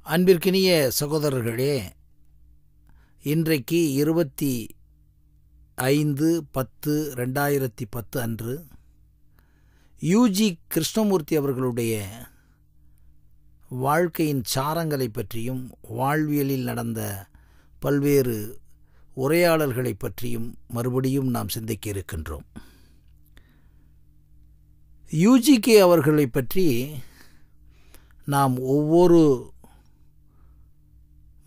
அன்பிற்கினிய சகோதரர்களே, இன்றைக்கு 25/10/2010 அன்று யூஜி கிருஷ்ணமூர்த்தி அவர்களுடைய வாழ்க்கையின் சாரங்களை பற்றியும் வாழ்வியலில் நடந்த பல்வேறு உரையாடல்களை பற்றியும் மறுபடியும் நாம் சிந்திக்க இருக்கின்றோம். யூஜிகே அவர்களை பற்றி நாம் ஒவ்வொரு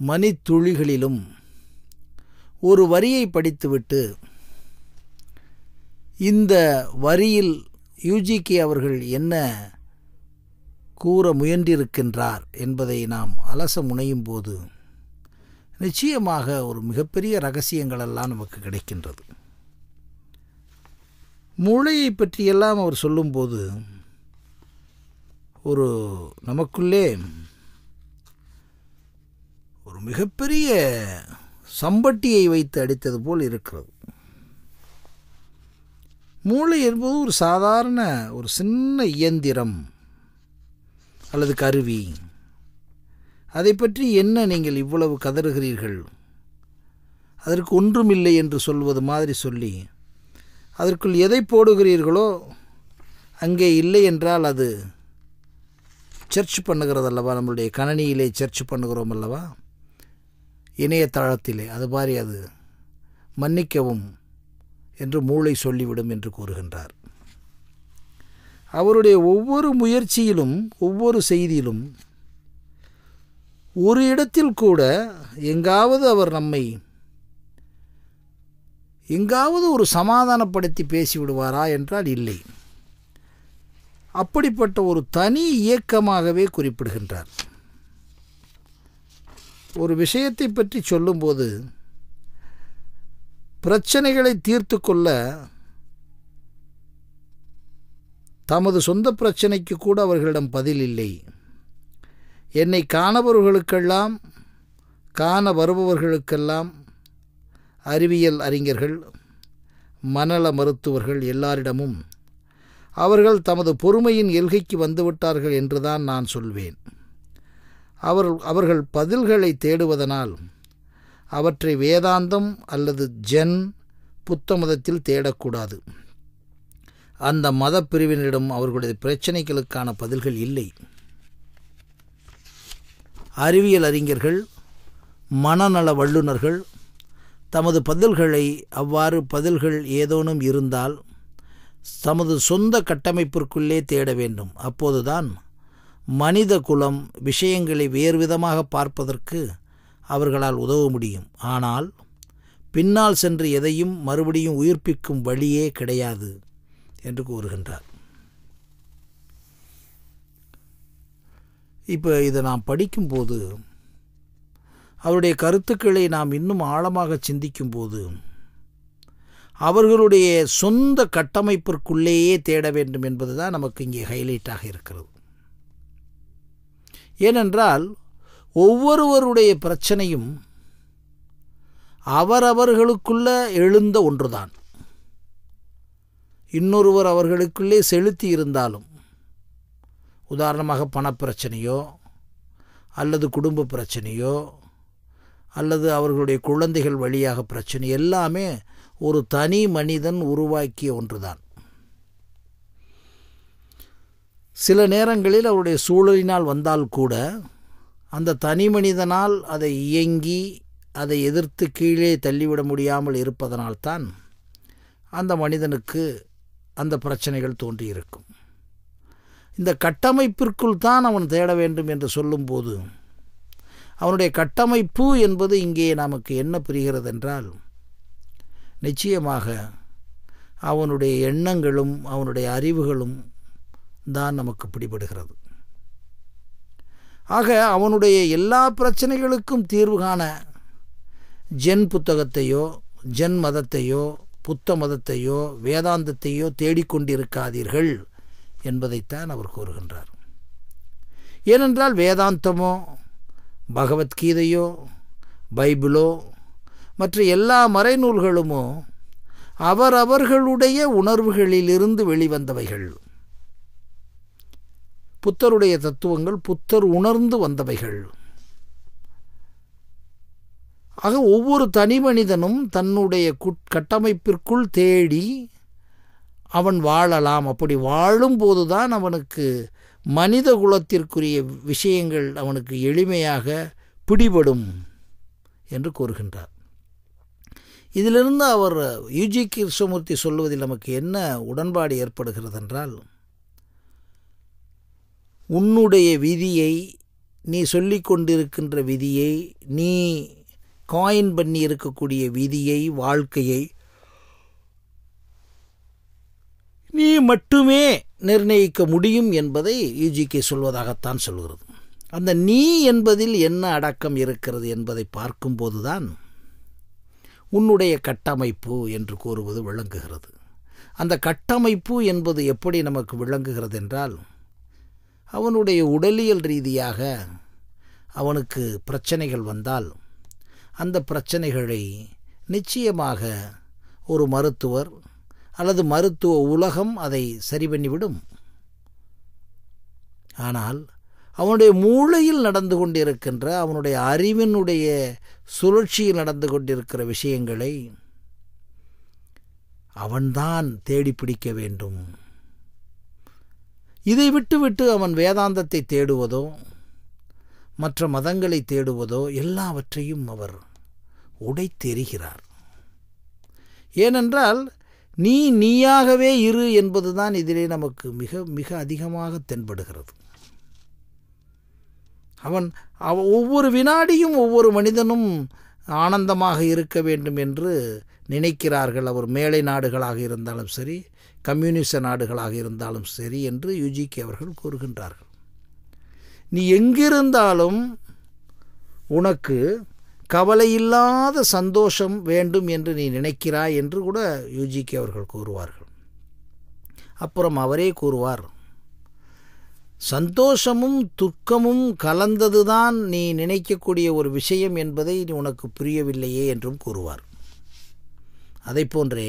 மணித்துளிகளிலும் ஒரு வரியை படித்துவிட்டு இந்த வரியில் யூஜிகே அவர்கள் என்ன கூற முயன்றிருக்கின்றார் என்பதை நாம் அலச முனையும் போது நிச்சயமாக ஒரு மிகப்பெரிய ரகசியங்களெல்லாம் நமக்கு கிடைக்கின்றது. மூளையை பற்றியெல்லாம் அவர் சொல்லும்போது ஒரு நமக்குள்ளே ஒரு மிகப்பெரிய சம்பட்டியை வைத்து அடித்தது போல் இருக்கிறது. மூளை என்பது ஒரு சாதாரண ஒரு சின்ன இயந்திரம் அல்லது கருவி. அதை பற்றி என்ன நீங்கள் இவ்வளவு கதறுகிறீர்கள்? அதற்கு ஒன்றுமில்லை என்று சொல்வது மாதிரி சொல்லி அதற்குள் எதை போடுகிறீர்களோ அங்கே இல்லை என்றால் அது சர்ச் பண்ணுகிறது அல்லவா? நம்மளுடைய கணனியிலே சர்ச் பண்ணுகிறோம் அல்லவா, இணையதளத்திலே. அது மாதிரி அது மன்னிக்கவும் என்று மூளை சொல்லிவிடும் என்று கூறுகின்றார். அவருடைய ஒவ்வொரு முயற்சியிலும் ஒவ்வொரு செய்தியிலும் ஒரு இடத்தில் கூட எங்காவது அவர் நம்மை எங்காவது ஒரு சமாதானப்படுத்தி பேசிவிடுவாரா என்றால் இல்லை. அப்படிப்பட்ட ஒரு தனி இயக்கமாகவே குறிப்பிடுகின்றார். ஒரு விஷயத்தை பற்றி சொல்லும்போது பிரச்சனைகளை தீர்த்து கொள்ள தமது சொந்த பிரச்சனைக்கு கூட அவர்களிடம் பதில் இல்லை. என்னை காண வருபவர்களுக்கெல்லாம் அறிவியல் அறிஞர்கள், மனநல மருத்துவர்கள் எல்லாரிடமும் அவர்கள் தமது பொறுமையின் எல்கைக்கு வந்துவிட்டார்கள் என்றுதான் நான் சொல்வேன். அவர்கள் பதில்களை தேடுவதனால் அவற்றை வேதாந்தம் அல்லது ஜென் புத்த மதத்தில் தேடக்கூடாது. அந்த மத பிரிவினரிடம் அவர்களுடைய பிரச்சனைகளுக்கான பதில்கள் இல்லை. அறிவியல் அறிஞர்கள், மனநல வல்லுநர்கள் தமது பதில்களை அவ்வாறு பதில்கள் ஏதோனும் இருந்தால் தமது சொந்த கட்டமைப்பிற்குள்ளே தேட வேண்டும். அப்போதுதான் மனித குலம் விஷயங்களை வேறு விதமாக பார்ப்பதற்கு அவர்களால் உதவ முடியும். ஆனால் பின்னால் சென்று எதையும் மறுபடியும் உயிர்ப்பிக்கும் வழியே கிடையாது என்று கூறுகின்றார். இப்போ இதை நாம் படிக்கும்போது அவருடைய கருத்துக்களை நாம் இன்னும் ஆழமாக சிந்திக்கும்போது அவர்களுடைய சொந்த கட்டமைப்பிற்குள்ளேயே தேட வேண்டும் என்பது தான் நமக்கு இங்கே ஹைலைட்டாக இருக்கிறது. ஏனென்றால் ஒவ்வொருவருடைய பிரச்சனையும் அவரவர்களுக்குள்ள எழுந்த ஒன்றுதான். இன்னொருவர் அவர்களுக்குள்ளே செலுத்தி இருந்தாலும், உதாரணமாக பணப்பிரச்சனையோ அல்லது குடும்ப பிரச்சனையோ அல்லது அவர்களுடைய குழந்தைகள் வழியாக பிரச்சனை, எல்லாமே ஒரு தனி மனிதன் உருவாக்கிய ஒன்றுதான். சில நேரங்களில் அவருடைய சூழலினால் வந்தால் கூட அந்த தனி மனிதனால் அதை இயங்கி அதை எதிர்த்து கீழே தள்ளிவிட முடியாமல் இருப்பதனால்தான் அந்த மனிதனுக்கு அந்த பிரச்சனைகள் தோன்றியிருக்கும். இந்த கட்டமைப்பிற்குள் தான் அவன் தேட வேண்டும் என்று சொல்லும்போது அவனுடைய கட்டமைப்பு என்பது இங்கே நமக்கு என்ன புரிகிறது என்றால், நிச்சயமாக அவனுடைய எண்ணங்களும் அவனுடைய அறிவுகளும் தான் நமக்கு பிடிபடுகிறது. ஆக அவனுடைய எல்லா பிரச்சனைகளுக்கும் தீர்வு காண ஜென் புத்தகத்தையோ ஜென் மதத்தையோ புத்த மதத்தையோ வேதாந்தத்தையோ தேடிக்கொண்டிருக்காதீர்கள் என்பதைத்தான் அவர் கூறுகின்றார். ஏனென்றால் வேதாந்தமோ பகவத்கீதையோ பைபிளோ மற்ற எல்லா மறைநூல்களுமோ அவரவர்களுடைய உணர்வுகளிலிருந்து வெளிவந்தவைகள். புத்தருடைய தத்துவங்கள் புத்தர் உணர்ந்து வந்தவைகள். ஆக ஒவ்வொரு தனி மனிதனும் தன்னுடைய கட்டமைப்பிற்குள் தேடி அவன் வாழலாம். அப்படி வாழும்போது தான் அவனுக்கு மனித குலத்திற்குரிய விஷயங்கள் அவனுக்கு எளிமையாக பிடிபடும் என்று கூறுகின்றார். இதிலிருந்து அவர் யுஜி கிருஷ்ணமூர்த்தி சொல்லுவதில் நமக்கு என்ன உடன்பாடு ஏற்படுகிறது என்றால், உன்னுடைய விதியை, நீ சொல்லிக் கொண்டிருக்கின்ற விதியை, நீ காயின் பண்ணி இருக்கக்கூடிய விதியை, வாழ்க்கையை நீ மட்டுமே நிர்ணயிக்க முடியும் என்பதை யுஜிகே சொல்வதாகத்தான் சொல்கிறது. அந்த நீ என்பதில் என்ன அடக்கம் இருக்கிறது என்பதை பார்க்கும்போதுதான் உன்னுடைய கட்டமைப்பு என்று கூறுவது விளங்குகிறது. அந்த கட்டமைப்பு என்பது எப்படி நமக்கு விளங்குகிறது என்றால், அவனுடைய உடலியல் ரீதியாக அவனுக்கு பிரச்சனைகள் வந்தால் அந்த பிரச்சனைகளை நிச்சயமாக ஒரு மருத்துவர் அல்லது மருத்துவ உலகம் அதை சரி பண்ணிவிடும். ஆனால் அவனுடைய மூளையில் நடந்து கொண்டிருக்கின்ற, அவனுடைய அறிவினுடைய சுழற்சியில் நடந்து கொண்டிருக்கிற விஷயங்களை அவன்தான் தேடி பிடிக்க வேண்டும். இதை விட்டுவிட்டு அவன் வேதாந்தத்தை தேடுவதோ மற்ற மதங்களை தேடுவதோ எல்லாவற்றையும் அவர் உடைத்தெறிகிறார். ஏனென்றால் நீயாகவே இரு என்பதுதான் இதிலே நமக்கு மிக மிக அதிகமாக தென்படுகிறது. அவன் ஒவ்வொரு வினாடியும் ஒவ்வொரு மனிதனும் ஆனந்தமாக இருக்க வேண்டும் என்று நினைக்கிறார்கள். அவர் மேலை நாடுகளாக இருந்தாலும் சரி, கம்யூனிச நாடுகளாக இருந்தாலும் சரி என்று யுஜிகே அவர்கள் கூறுகின்றார்கள். நீ எங்கிருந்தாலும் உனக்கு கவலையில்லாத சந்தோஷம் வேண்டும் என்று நீ நினைக்கிறாய் என்று கூட யுஜிகே அவர்கள் கூறுவார்கள். அப்புறம் அவரே கூறுவார், சந்தோஷமும் துக்கமும் கலந்ததுதான் நீ நினைக்கக்கூடிய ஒரு விஷயம் என்பதை உனக்கு புரியவில்லையே என்றும் கூறுவார். அதை போன்றே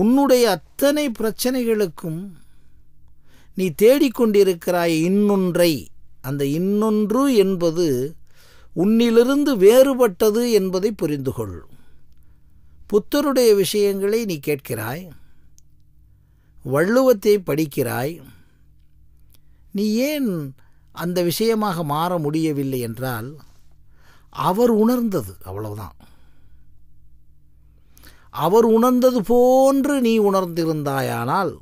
உன்னுடைய அத்தனை பிரச்சனைகளுக்கும் நீ தேடிக்கொண்டிருக்கிறாய் இன்னொன்றை. அந்த இன்னொன்று என்பது உன்னிலிருந்து வேறுபட்டது என்பதை புரிந்து கொள். புத்தருடைய விஷயங்களை நீ கேட்கிறாய், வள்ளுவத்தை படிக்கிறாய். நீ ஏன் அந்த விஷயமாக மாற முடியவில்லை என்றால், அவர் உணர்ந்தது அவ்வளவுதான். அவர் உணர்ந்தது போன்று நீ உணர்ந்திருந்தாயானால்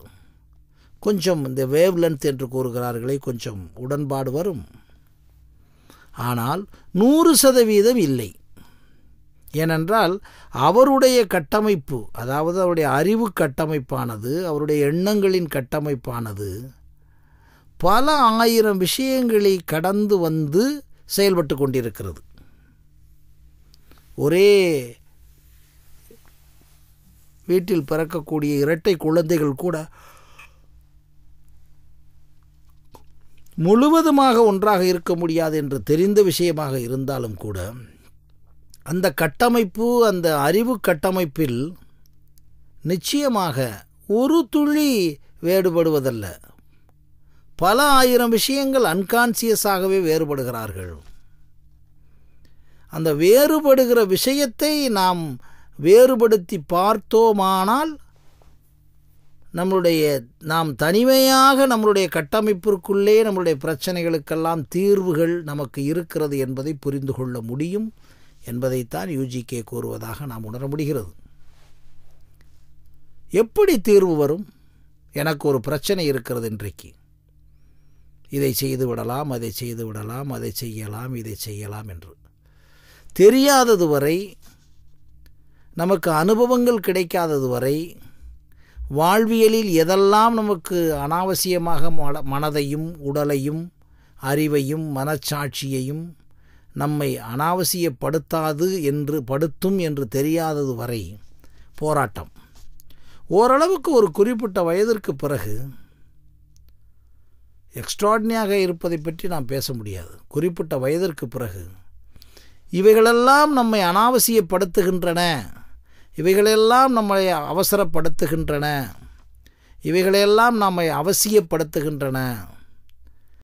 கொஞ்சம் இந்த வேவ் லென்த் என்று கூறுகிறார்களே, கொஞ்சம் உடன்பாடு வரும். ஆனால் 100% இல்லை. ஏனென்றால் அவருடைய கட்டமைப்பு, அதாவது அவருடைய அறிவு கட்டமைப்பானது, அவருடைய எண்ணங்களின் கட்டமைப்பானது பல ஆயிரம் விஷயங்களை கடந்து வந்து செயல்பட்டு கொண்டிருக்கிறது. ஒரே வீட்டில் பிறக்கக்கூடிய இரட்டை குழந்தைகள் கூட முழுவதுமாக ஒன்றாக இருக்க முடியாது என்று தெரிந்த விஷயமாக இருந்தாலும் கூட, அந்த கட்டமைப்பு, அந்த அறிவு கட்டமைப்பில் நிச்சயமாக ஒரு துளி வேறுபடுவதல்ல. பல ஆயிரம் விஷயங்கள் அன்கான்சியஸாகவே வேறுபடுகிறார்கள். அந்த வேறுபடுகிற விஷயத்தை நாம் வேறுபடுத்தி பார்த்தோமானால் நாம் தனிமையாக நம்மளுடைய கட்டமைப்பிற்குள்ளே நம்மளுடைய பிரச்சனைகளுக்கெல்லாம் தீர்வுகள் நமக்கு இருக்கிறது என்பதை புரிந்து கொள்ள முடியும் என்பதைத்தான் யுஜிகே கூறுவதாக நாம் உணர முடிகிறது. எப்படி தீர்வு வரும்? எனக்கு ஒரு பிரச்சனை இருக்கிறது இன்றைக்கு, இதை செய்து விடலாம், அதை செய்து விடலாம், அதை செய்யலாம், இதை செய்யலாம் என்று தெரியாதது வரை, நமக்கு அனுபவங்கள் கிடைக்காதது வரை, வாழ்வியலில் எதெல்லாம் நமக்கு அனாவசியமாக மனதையும் உடலையும் அறிவையும் மனச்சாட்சியையும் நம்மை படுத்தும் என்று தெரியாதது வரை போராட்டம். ஓரளவுக்கு ஒரு குறிப்பிட்ட வயதிற்கு பிறகு எக்ஸ்ட்ராடினியாக இருப்பதை பற்றி நாம் பேச முடியாது. குறிப்பிட்ட வயதிற்கு பிறகு இவைகளெல்லாம் நம்மை அனாவசியப்படுத்துகின்றன, இவைகளெல்லாம் நம்மை அவசரப்படுத்துகின்றன, இவைகளெல்லாம் நம்மை அவசியப்படுத்துகின்றன.